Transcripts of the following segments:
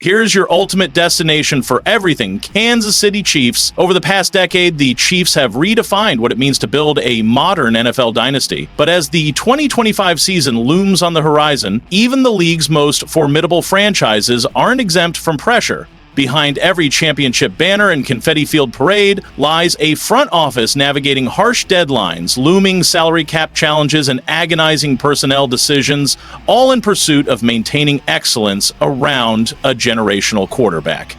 Here's your ultimate destination for everything Kansas City Chiefs. Over the past decade, the Chiefs have redefined what it means to build a modern NFL dynasty. But as the 2025 season looms on the horizon, even the league's most formidable franchises aren't exempt from pressure. Behind every championship banner and confetti-filled parade lies a front office navigating harsh deadlines, looming salary cap challenges, and agonizing personnel decisions, all in pursuit of maintaining excellence around a generational quarterback.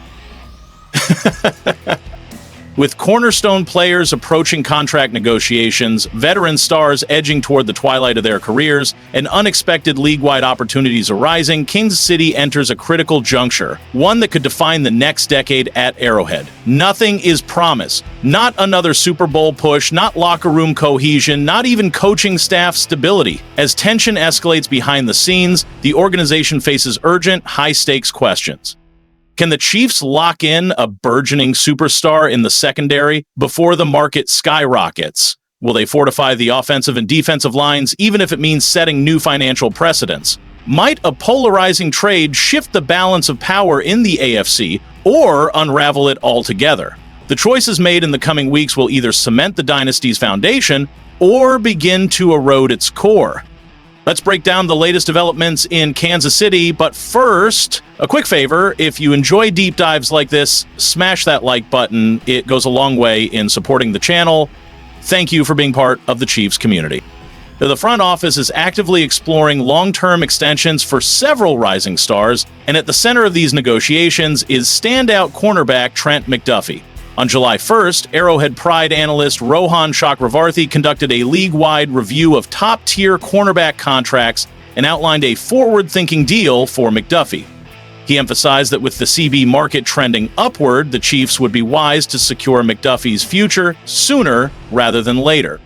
With cornerstone players approaching contract negotiations, veteran stars edging toward the twilight of their careers, and unexpected league-wide opportunities arising, Kansas City enters a critical juncture, one that could define the next decade at Arrowhead. Nothing is promised. Not another Super Bowl push, not locker room cohesion, not even coaching staff stability. As tension escalates behind the scenes, the organization faces urgent, high-stakes questions. Can the Chiefs lock in a burgeoning superstar in the secondary before the market skyrockets? Will they fortify the offensive and defensive lines, even if it means setting new financial precedents? Might a polarizing trade shift the balance of power in the AFC or unravel it altogether? The choices made in the coming weeks will either cement the dynasty's foundation or begin to erode its core. Let's break down the latest developments in Kansas City, but first, a quick favor, if you enjoy deep dives like this, smash that like button. It goes a long way in supporting the channel. Thank you for being part of the Chiefs community. The front office is actively exploring long-term extensions for several rising stars, and at the center of these negotiations is standout cornerback Trent McDuffie. On July 1st, Arrowhead Pride analyst Rohan Chakravarthy conducted a league-wide review of top-tier cornerback contracts and outlined a forward-thinking deal for McDuffie. He emphasized that with the CB market trending upward, the Chiefs would be wise to secure McDuffie's future sooner rather than later.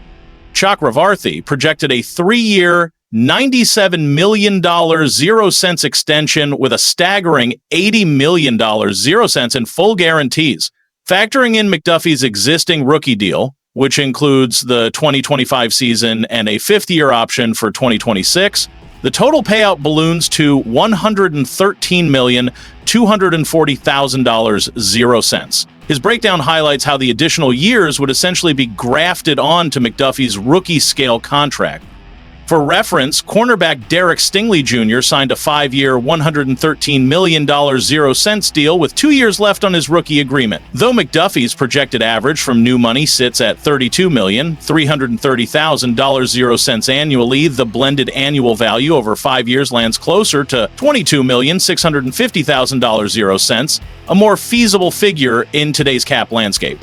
Chakravarthy projected a 3-year, $97 million 0 cents extension with a staggering $80 million 0 cents in full guarantees. Factoring in McDuffie's existing rookie deal, which includes the 2025 season and a 5th-year option for 2026, the total payout balloons to $113,240,000 0 cents. His breakdown highlights how the additional years would essentially be grafted on to McDuffie's rookie-scale contract. For reference, cornerback Derek Stingley Jr. signed a 5-year, $113 million 0 cents deal with 2 years left on his rookie agreement. Though McDuffie's projected average from new money sits at $32,330,000 0 cents annually, the blended annual value over 5 years lands closer to $22,650,000 0 cents, a more feasible figure in today's cap landscape.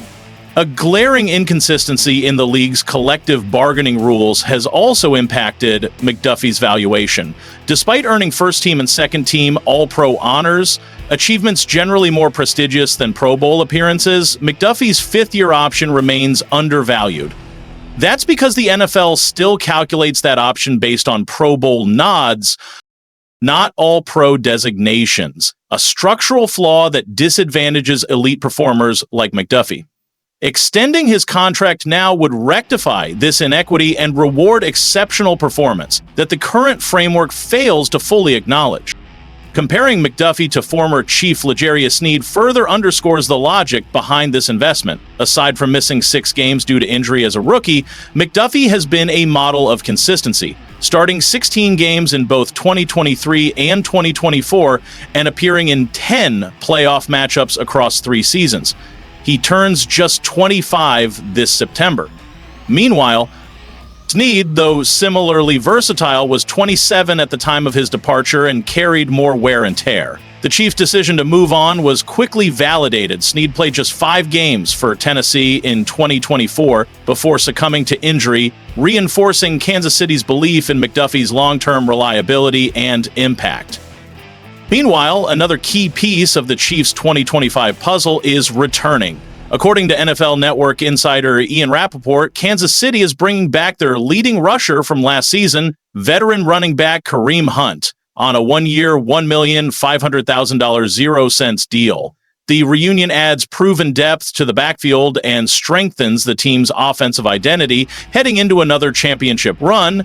A glaring inconsistency in the league's collective bargaining rules has also impacted McDuffie's valuation. Despite earning first-team and second-team All-Pro honors, achievements generally more prestigious than Pro Bowl appearances, McDuffie's 5th-year option remains undervalued. That's because the NFL still calculates that option based on Pro Bowl nods, not All-Pro designations, a structural flaw that disadvantages elite performers like McDuffie. Extending his contract now would rectify this inequity and reward exceptional performance that the current framework fails to fully acknowledge. Comparing McDuffie to former Chief L'Jarius Sneed further underscores the logic behind this investment. Aside from missing 6 games due to injury as a rookie, McDuffie has been a model of consistency, starting 16 games in both 2023 and 2024 and appearing in 10 playoff matchups across 3 seasons. He turns just 25 this September. Meanwhile, Sneed, though similarly versatile, was 27 at the time of his departure and carried more wear and tear. The Chiefs' decision to move on was quickly validated. Sneed played just 5 games for Tennessee in 2024 before succumbing to injury, reinforcing Kansas City's belief in McDuffie's long-term reliability and impact. Meanwhile, another key piece of the Chiefs' 2025 puzzle is returning. According to NFL Network insider Ian Rappaport, Kansas City is bringing back their leading rusher from last season, veteran running back Kareem Hunt, on a 1-year, $1,500,000 0 cents deal. The reunion adds proven depth to the backfield and strengthens the team's offensive identity heading into another championship run.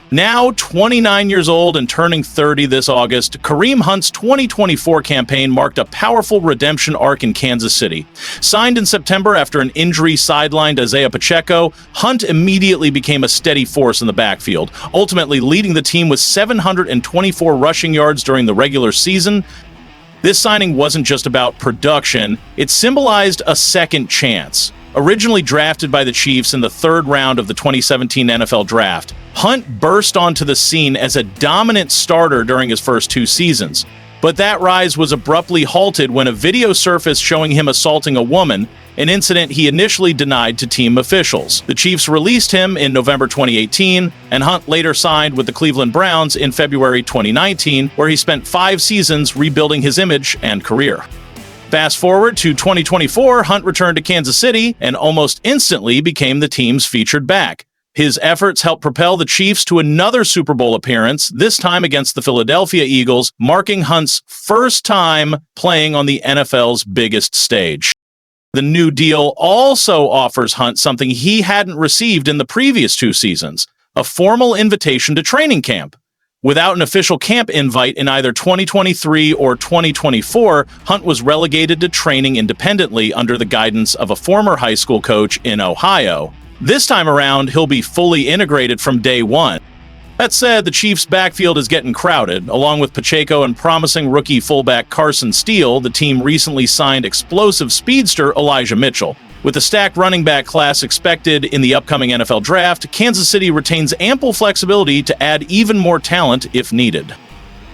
Now 29 years old and turning 30 this August, Kareem Hunt's 2024 campaign marked a powerful redemption arc in Kansas City. Signed in September after an injury sidelined Isaiah Pacheco, Hunt immediately became a steady force in the backfield, ultimately leading the team with 724 rushing yards during the regular season. This signing wasn't just about production, it symbolized a second chance. Originally drafted by the Chiefs in the third round of the 2017 NFL Draft, Hunt burst onto the scene as a dominant starter during his first 2 seasons. But that rise was abruptly halted when a video surfaced showing him assaulting a woman, an incident he initially denied to team officials. The Chiefs released him in November 2018, and Hunt later signed with the Cleveland Browns in February 2019, where he spent 5 seasons rebuilding his image and career. Fast forward to 2024, Hunt returned to Kansas City and almost instantly became the team's featured back. His efforts helped propel the Chiefs to another Super Bowl appearance, this time against the Philadelphia Eagles, marking Hunt's first time playing on the NFL's biggest stage. The new deal also offers Hunt something he hadn't received in the previous 2 seasons, a formal invitation to training camp. Without an official camp invite in either 2023 or 2024, Hunt was relegated to training independently under the guidance of a former high school coach in Ohio. This time around, he'll be fully integrated from day one. That said, the Chiefs' backfield is getting crowded. Along with Pacheco and promising rookie fullback Carson Steele, the team recently signed explosive speedster Elijah Mitchell. With a stacked running back class expected in the upcoming NFL Draft, Kansas City retains ample flexibility to add even more talent if needed.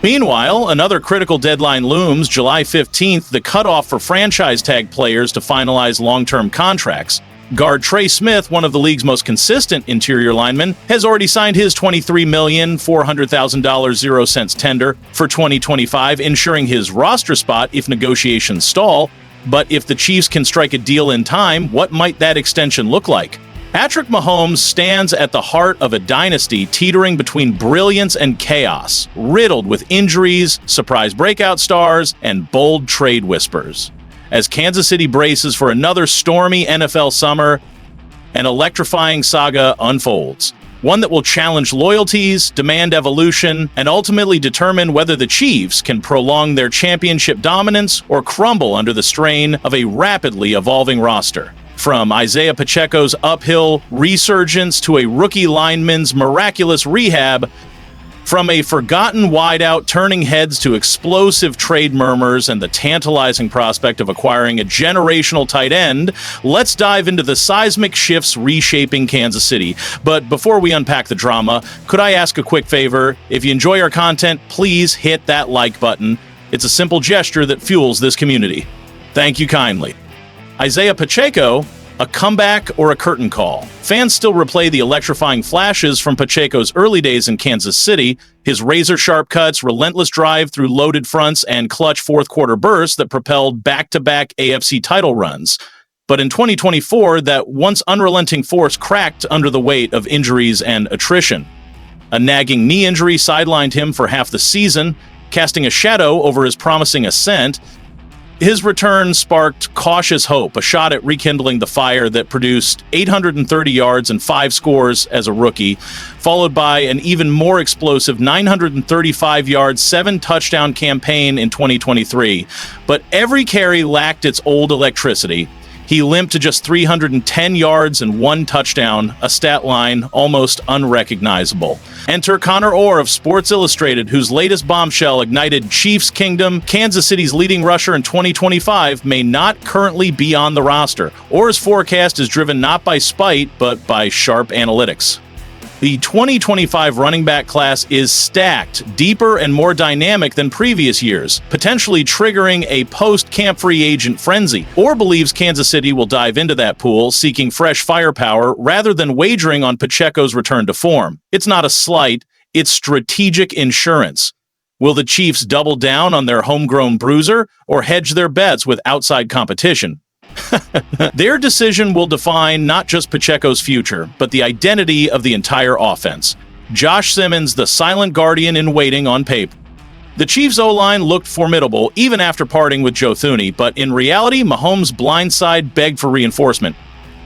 Meanwhile, another critical deadline looms, July 15th, the cutoff for franchise tag players to finalize long-term contracts. Guard Trey Smith, one of the league's most consistent interior linemen, has already signed his $23,400,000 0-cents tender for 2025, ensuring his roster spot if negotiations stall. But if the Chiefs can strike a deal in time, what might that extension look like? Patrick Mahomes stands at the heart of a dynasty teetering between brilliance and chaos, riddled with injuries, surprise breakout stars, and bold trade whispers. As Kansas City braces for another stormy NFL summer, an electrifying saga unfolds. One that will challenge loyalties, demand evolution, and ultimately determine whether the Chiefs can prolong their championship dominance or crumble under the strain of a rapidly evolving roster. From Isaiah Pacheco's uphill resurgence to a rookie lineman's miraculous rehab, from a forgotten wideout turning heads to explosive trade murmurs and the tantalizing prospect of acquiring a generational tight end, let's dive into the seismic shifts reshaping Kansas City. But before we unpack the drama, could I ask a quick favor? If you enjoy our content, please hit that like button. It's a simple gesture that fuels this community. Thank you kindly. Isaiah Pacheco, a comeback or a curtain call? Fans still replay the electrifying flashes from Pacheco's early days in Kansas City, his razor-sharp cuts, relentless drive through loaded fronts, and clutch fourth-quarter bursts that propelled back-to-back AFC title runs. But in 2024, that once unrelenting force cracked under the weight of injuries and attrition. A nagging knee injury sidelined him for half the season, casting a shadow over his promising ascent. His return sparked cautious hope, a shot at rekindling the fire that produced 830 yards and 5 scores as a rookie, followed by an even more explosive 935-yard, 7-touchdown campaign in 2023. But every carry lacked its old electricity. He limped to just 310 yards and 1 touchdown, a stat line almost unrecognizable. Enter Connor Orr of Sports Illustrated, whose latest bombshell ignited Chiefs Kingdom. Kansas City's leading rusher in 2025 may not currently be on the roster. Orr's forecast is driven not by spite, but by sharp analytics. The 2025 running back class is stacked, deeper and more dynamic than previous years, potentially triggering a post-camp free agent frenzy. Orr believes Kansas City will dive into that pool, seeking fresh firepower rather than wagering on Pacheco's return to form. It's not a slight, it's strategic insurance. Will the Chiefs double down on their homegrown bruiser or hedge their bets with outside competition? Their decision will define not just Pacheco's future, but the identity of the entire offense. Josh Simmons, the silent guardian in waiting on paper. The Chiefs' O-line looked formidable even after parting with Joe Thuney, but in reality, Mahomes' blindside begged for reinforcement.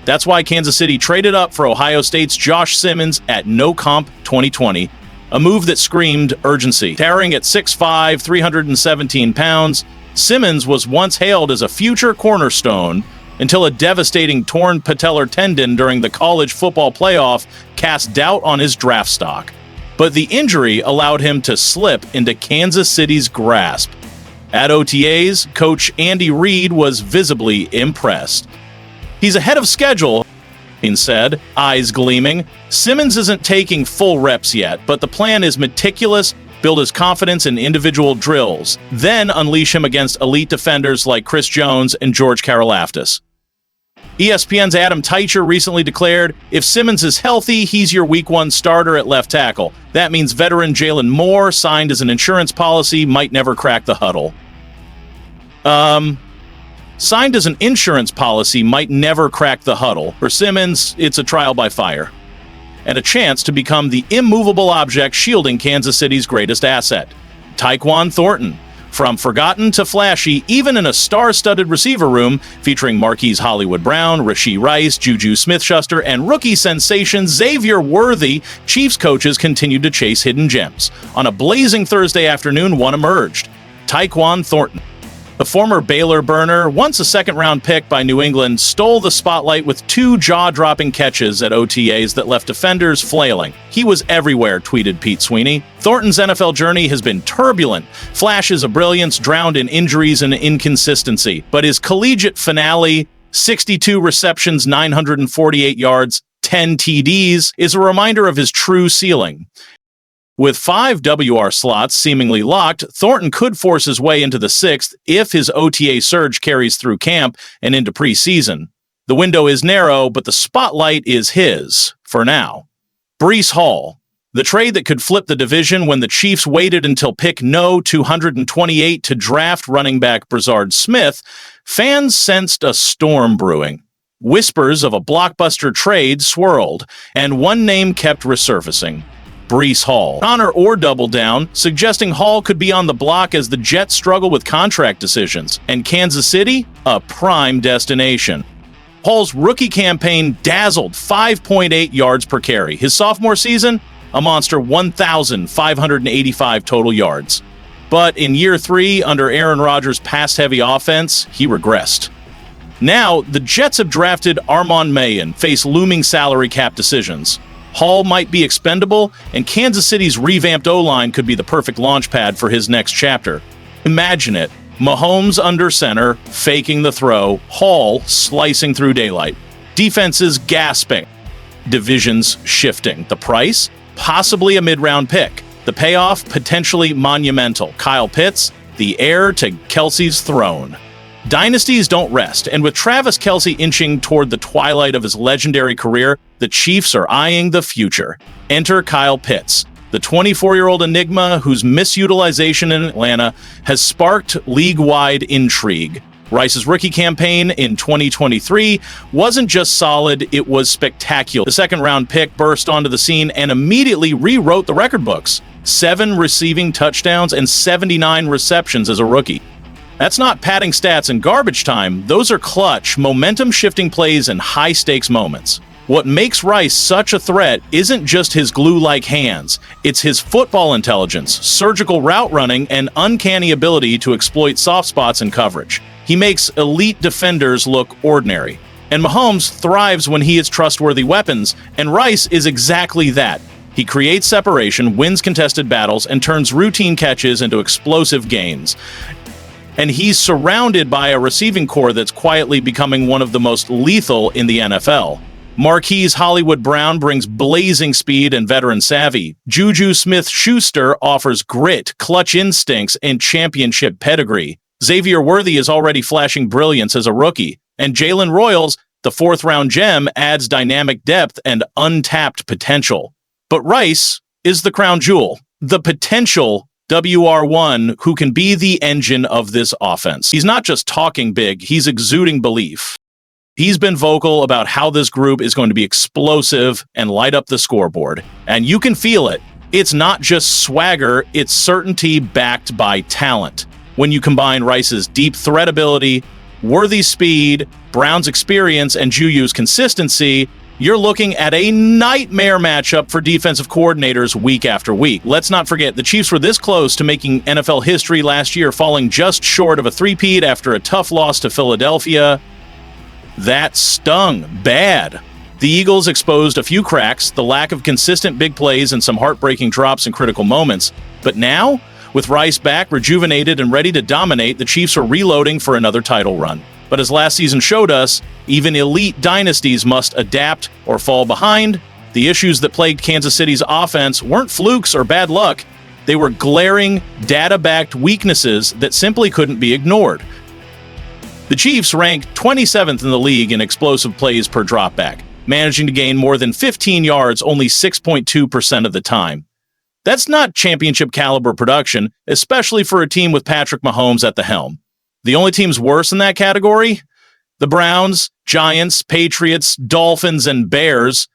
That's why Kansas City traded up for Ohio State's Josh Simmons at no comp 2020, a move that screamed urgency. Towering at 6'5", 317 pounds, Simmons was once hailed as a future cornerstone until a devastating torn patellar tendon during the college football playoff cast doubt on his draft stock. But the injury allowed him to slip into Kansas City's grasp. At OTAs, coach Andy Reid was visibly impressed. He's ahead of schedule, he said, eyes gleaming. Simmons isn't taking full reps yet, but the plan is meticulous, build his confidence in individual drills, then unleash him against elite defenders like Chris Jones and George Karlaftis. ESPN's Adam Teicher recently declared, if Simmons is healthy, he's your Week 1 starter at left tackle. That means veteran Jalen Moore, signed as an insurance policy, might never crack the huddle. Signed as an insurance policy might never crack the huddle. For Simmons, it's a trial by fire, and a chance to become the immovable object shielding Kansas City's greatest asset. Tyquan Thornton. From forgotten to flashy, even in a star-studded receiver room featuring Marquise Hollywood Brown, Rashee Rice, Juju Smith-Schuster, and rookie sensation Xavier Worthy, Chiefs coaches continued to chase hidden gems. On a blazing Thursday afternoon, one emerged: Tyquan Thornton. The former Baylor burner, once a second-round pick by New England, stole the spotlight with 2 jaw-dropping catches at OTAs that left defenders flailing. He was everywhere, tweeted Pete Sweeney. Thornton's NFL journey has been turbulent, flashes of brilliance drowned in injuries and inconsistency. But his collegiate finale, 62 receptions, 948 yards, 10 TDs, is a reminder of his true ceiling. With 5 WR slots seemingly locked, Thornton could force his way into the 6th if his OTA surge carries through camp and into preseason. The window is narrow, but the spotlight is his, for now. Breece Hall. The trade that could flip the division when the Chiefs waited until pick no 228 to draft running back Brazard Smith, fans sensed a storm brewing. Whispers of a blockbuster trade swirled, and one name kept resurfacing: Breece Hall. Honor or double down, suggesting Hall could be on the block as the Jets struggle with contract decisions, and Kansas City, a prime destination. Hall's rookie campaign dazzled 5.8 yards per carry. His sophomore season, a monster 1,585 total yards. But in year 3, under Aaron Rodgers' pass-heavy offense, he regressed. Now, the Jets have drafted Armon Mayen, face looming salary cap decisions. Hall might be expendable, and Kansas City's revamped O-line could be the perfect launch pad for his next chapter. Imagine it. Mahomes under center, faking the throw, Hall slicing through daylight. Defenses gasping. Divisions shifting. The price? Possibly a mid-round pick. The payoff? Potentially monumental. Kyle Pitts, the heir to Kelsey's throne. Dynasties don't rest, and with Travis Kelce inching toward the twilight of his legendary career, the Chiefs are eyeing the future. Enter Kyle Pitts, the 24-year-old enigma whose misutilization in Atlanta has sparked league-wide intrigue. Rice's rookie campaign in 2023 wasn't just solid, it was spectacular. The second-round pick burst onto the scene and immediately rewrote the record books. 7 receiving touchdowns and 79 receptions as a rookie. That's not padding stats in garbage time. Those are clutch, momentum-shifting plays in high-stakes moments. What makes Rice such a threat isn't just his glue-like hands. It's his football intelligence, surgical route running, and uncanny ability to exploit soft spots in coverage. He makes elite defenders look ordinary. And Mahomes thrives when he has trustworthy weapons, and Rice is exactly that. He creates separation, wins contested battles, and turns routine catches into explosive gains. And he's surrounded by a receiving core that's quietly becoming one of the most lethal in the NFL. Marquise Hollywood Brown brings blazing speed and veteran savvy. Juju Smith-Schuster offers grit, clutch instincts, and championship pedigree. Xavier Worthy is already flashing brilliance as a rookie. And Jalen Royals, the 4th-round gem, adds dynamic depth and untapped potential. But Rice is the crown jewel, the potential WR1 who can be the engine of this offense. He's not just talking big, he's exuding belief. He's been vocal about how this group is going to be explosive and light up the scoreboard. And you can feel it. It's not just swagger, it's certainty backed by talent. When you combine Rice's deep threat ability, Worthy speed, Brown's experience and Juyu's consistency, you're looking at a nightmare matchup for defensive coordinators week after week. Let's not forget, the Chiefs were this close to making NFL history last year, falling just short of a three-peat after a tough loss to Philadelphia. That stung bad. The Eagles exposed a few cracks, the lack of consistent big plays, and some heartbreaking drops in critical moments. But now, with Rice back, rejuvenated, and ready to dominate, the Chiefs are reloading for another title run. But as last season showed us, even elite dynasties must adapt or fall behind. The issues that plagued Kansas City's offense weren't flukes or bad luck. They were glaring, data-backed weaknesses that simply couldn't be ignored. The Chiefs ranked 27th in the league in explosive plays per dropback, managing to gain more than 15 yards only 6.2% of the time. That's not championship-caliber production, especially for a team with Patrick Mahomes at the helm. The only teams worse in that category? The Browns, Giants, Patriots, Dolphins, and Bears,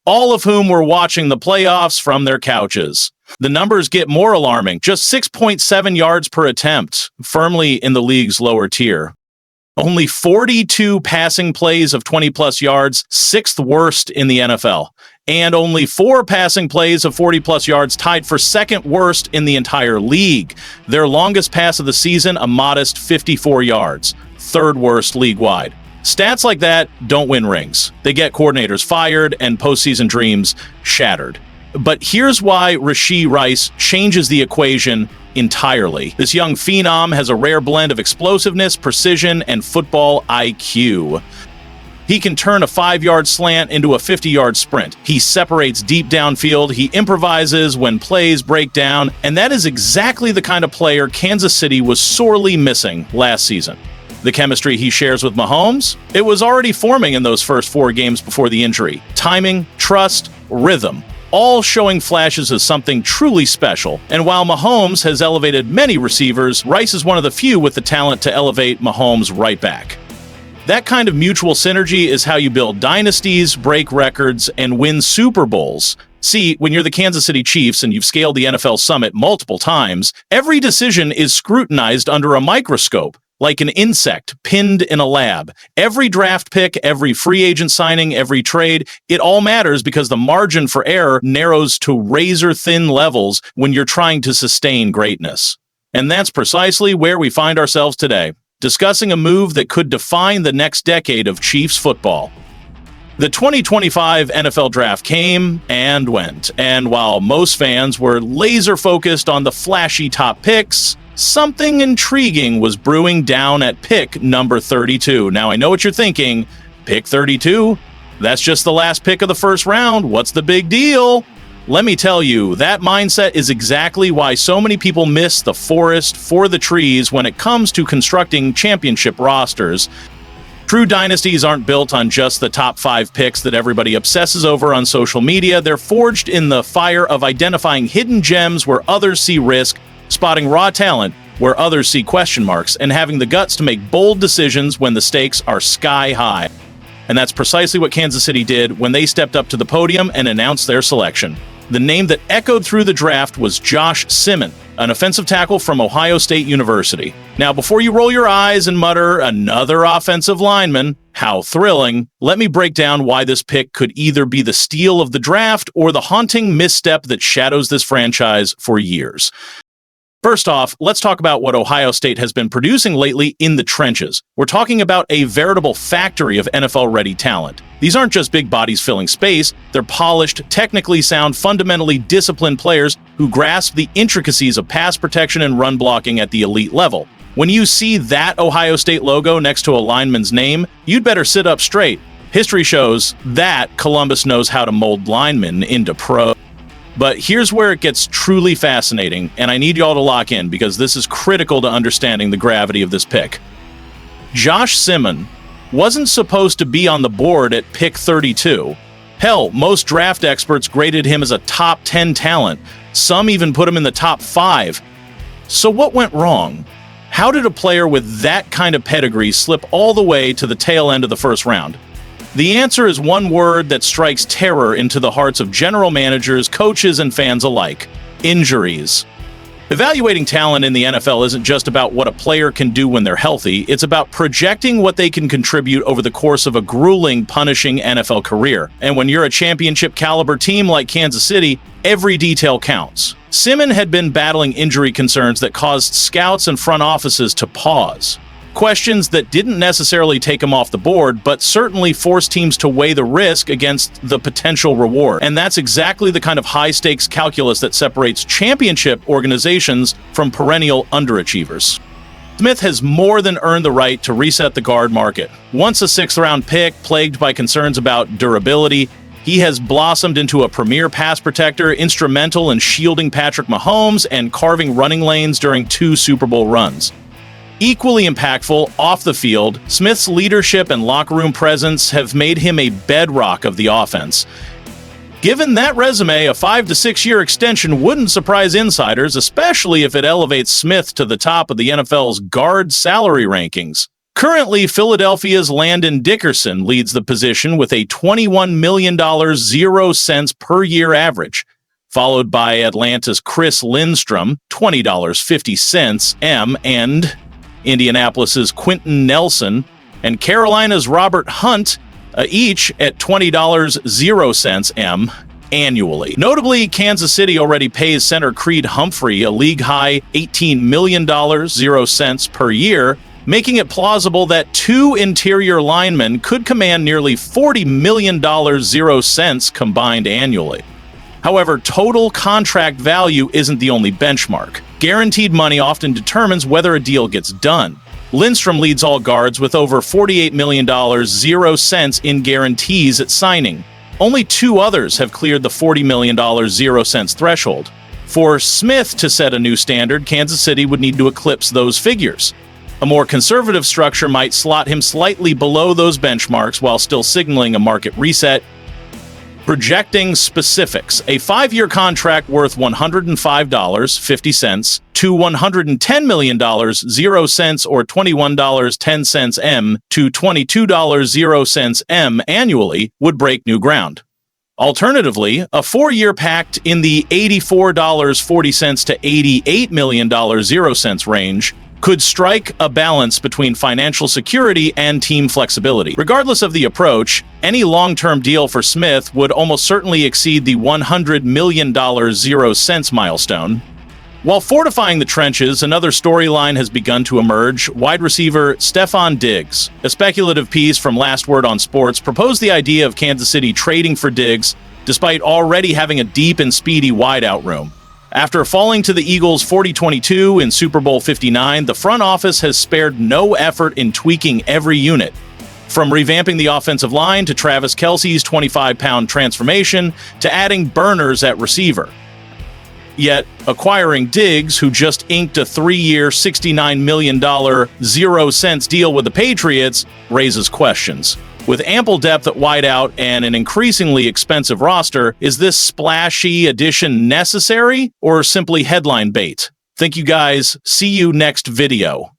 all of whom were watching the playoffs from their couches. The numbers get more alarming, just 6.7 yards per attempt, firmly in the league's lower tier. Only 42 passing plays of 20-plus yards, sixth worst in the NFL. And only 4 passing plays of 40-plus yards, tied for second worst in the entire league. Their longest pass of the season, a modest 54 yards, third worst league-wide. Stats like that don't win rings. They get coordinators fired and postseason dreams shattered. But here's why Rashee Rice changes the equation entirely. This young phenom has a rare blend of explosiveness, precision, and football IQ. He can turn a 5-yard slant into a 50-yard sprint. He separates deep downfield. He improvises when plays break down. And that is exactly the kind of player Kansas City was sorely missing last season. The chemistry he shares with Mahomes, it was already forming in those first 4 games before the injury. Timing, trust, rhythm, all showing flashes of something truly special. And while Mahomes has elevated many receivers, Rice is one of the few with the talent to elevate Mahomes right back. That kind of mutual synergy is how you build dynasties, break records, and win Super Bowls. See, when you're the Kansas City Chiefs and you've scaled the NFL summit multiple times, every decision is scrutinized under a microscope, like an insect pinned in a lab. Every draft pick, every free agent signing, every trade, it all matters because the margin for error narrows to razor-thin levels when you're trying to sustain greatness. And that's precisely where we find ourselves today, discussing a move that could define the next decade of Chiefs football. The 2025 NFL Draft came and went, and while most fans were laser-focused on the flashy top picks, something intriguing was brewing down at pick number 32. Now, I know what you're thinking. Pick 32? That's just the last pick of the first round. What's the big deal? Let me tell you, that mindset is exactly why so many people miss the forest for the trees when it comes to constructing championship rosters. True dynasties aren't built on just the top 5 picks that everybody obsesses over on social media. They're forged in the fire of identifying hidden gems where others see risk, spotting raw talent where others see question marks, and having the guts to make bold decisions when the stakes are sky high. And that's precisely what Kansas City did when they stepped up to the podium and announced their selection. The name that echoed through the draft was Josh Simmons, an offensive tackle from Ohio State University. Now, before you roll your eyes and mutter, another offensive lineman, how thrilling, let me break down why this pick could either be the steal of the draft or the haunting misstep that shadows this franchise for years. First off, let's talk about what Ohio State has been producing lately in the trenches. We're talking about a veritable factory of NFL-ready talent. These aren't just big bodies filling space, they're polished, technically sound, fundamentally disciplined players who grasp the intricacies of pass protection and run blocking at the elite level. When you see that Ohio State logo next to a lineman's name, you'd better sit up straight. History shows that Columbus knows how to mold linemen into pros. But here's where it gets truly fascinating, and I need y'all to lock in because this is critical to understanding the gravity of this pick. Josh Simmons wasn't supposed to be on the board at pick 32. Hell, most draft experts graded him as a top 10 talent. Some even put him in the top 5. So what went wrong? How did a player with that kind of pedigree slip all the way to the tail end of the first round? The answer is one word that strikes terror into the hearts of general managers, coaches, and fans alike: injuries. Evaluating talent in the NFL isn't just about what a player can do when they're healthy. It's about projecting what they can contribute over the course of a grueling, punishing NFL career. And when you're a championship-caliber team like Kansas City, every detail counts. Simmons had been battling injury concerns that caused scouts and front offices to pause. Questions that didn't necessarily take him off the board, but certainly forced teams to weigh the risk against the potential reward. And that's exactly the kind of high-stakes calculus that separates championship organizations from perennial underachievers. Smith has more than earned the right to reset the guard market. Once a sixth-round pick plagued by concerns about durability, he has blossomed into a premier pass protector, instrumental in shielding Patrick Mahomes and carving running lanes during 2 Super Bowl runs. Equally impactful off the field, Smith's leadership and locker room presence have made him a bedrock of the offense. Given that resume, a 5 to 6 year extension wouldn't surprise insiders, especially if it elevates Smith to the top of the NFL's guard salary rankings. Currently, Philadelphia's Landon Dickerson leads the position with a $21 million 0 cents per year average, followed by Atlanta's Chris Lindstrom, $20.50 M, and Indianapolis's Quentin Nelson, and Carolina's Robert Hunt, each at $20.00 M annually. Notably, Kansas City already pays center Creed Humphrey a league-high $18 million 0 cents per year, making it plausible that 2 interior linemen could command nearly $40 million 0 cents combined annually. However, total contract value isn't the only benchmark. Guaranteed money often determines whether a deal gets done. Lindstrom leads all guards with over $48 million 0 cents in guarantees at signing. Only 2 others have cleared the $40 million 0 cents threshold. For Smith to set a new standard, Kansas City would need to eclipse those figures. A more conservative structure might slot him slightly below those benchmarks while still signaling a market reset. Projecting specifics: a 5-year contract worth $105.50 to $110 million 0 cents or $21.10 M to $22.00 M annually would break new ground. Alternatively, a 4-year pact in the $84.40 to $88 million 0 cents range could strike a balance between financial security and team flexibility. Regardless of the approach, any long-term deal for Smith would almost certainly exceed the $100 million 0 cents milestone. While fortifying the trenches, another storyline has begun to emerge. Wide receiver Stefon Diggs, a speculative piece from Last Word on Sports, proposed the idea of Kansas City trading for Diggs despite already having a deep and speedy wideout room. After falling to the Eagles 40-22 in Super Bowl 59, the front office has spared no effort in tweaking every unit, from revamping the offensive line to Travis Kelce's 25-pound transformation to adding burners at receiver. Yet, acquiring Diggs, who just inked a 3-year, $69 million 0 cents deal with the Patriots, raises questions. With ample depth at wideout and an increasingly expensive roster, is this splashy addition necessary or simply headline bait? Thank you guys. See you next video.